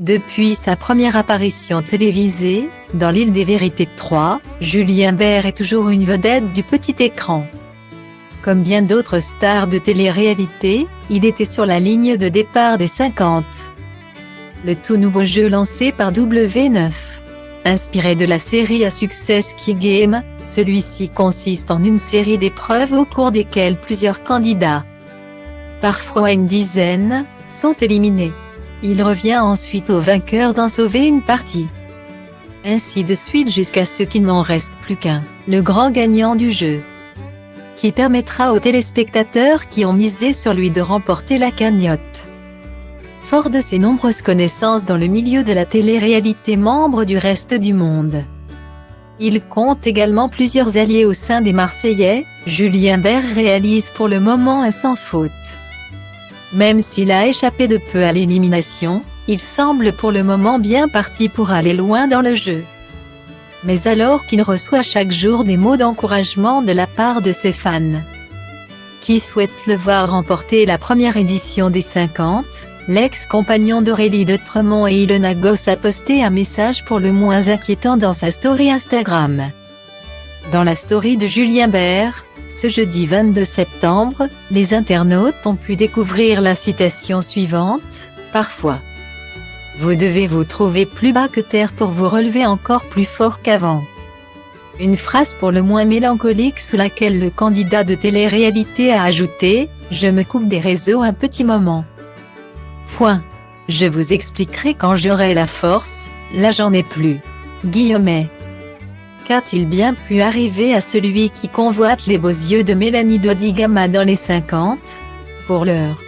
Depuis sa première apparition télévisée, dans l'Île des Vérités 3, Julien Bert est toujours une vedette du petit écran. Comme bien d'autres stars de télé-réalité, il était sur la ligne de départ des 50. Le tout nouveau jeu lancé par W9. Inspiré de la série à succès Ski Game, celui-ci consiste en une série d'épreuves au cours desquelles plusieurs candidats, parfois une dizaine, sont éliminés. Il revient ensuite au vainqueur d'en sauver une partie. Ainsi de suite jusqu'à ce qu'il n'en reste plus qu'un, le grand gagnant du jeu, qui permettra aux téléspectateurs qui ont misé sur lui de remporter la cagnotte. Fort de ses nombreuses connaissances dans le milieu de la télé-réalité membre du reste du monde, il compte également plusieurs alliés au sein des Marseillais. Julien Bert réalise pour le moment un sans faute. Même s'il a échappé de peu à l'élimination, il semble pour le moment bien parti pour aller loin dans le jeu. Mais alors qu'il reçoit chaque jour des mots d'encouragement de la part de ses fans, qui souhaitent le voir remporter la première édition des 50, l'ex-compagnon d'Aurélie de Tremont et Ilona Goss a posté un message pour le moins inquiétant dans sa story Instagram. Dans la story de Julien Bert, ce jeudi 22 septembre, les internautes ont pu découvrir la citation suivante: « Parfois, vous devez vous trouver plus bas que terre pour vous relever encore plus fort qu'avant. » Une phrase pour le moins mélancolique sous laquelle le candidat de télé-réalité a ajouté: « Je me coupe des réseaux un petit moment. Point. Je vous expliquerai quand j'aurai la force, là j'en ai plus. » Guillemets. Qu'a-t-il bien pu arriver à celui qui convoite les beaux yeux de Mélanie Dodigama dans les 50? Pour l'heure,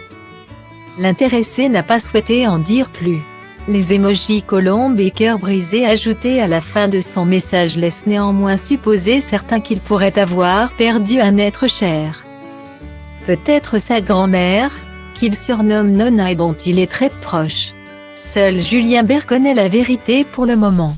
l'intéressé n'a pas souhaité en dire plus. Les émojis colombes et cœurs brisés ajoutés à la fin de son message laissent néanmoins supposer certains qu'il pourrait avoir perdu un être cher. Peut-être sa grand-mère, qu'il surnomme Nonna et dont il est très proche. Seul Julien Bert connaît la vérité pour le moment.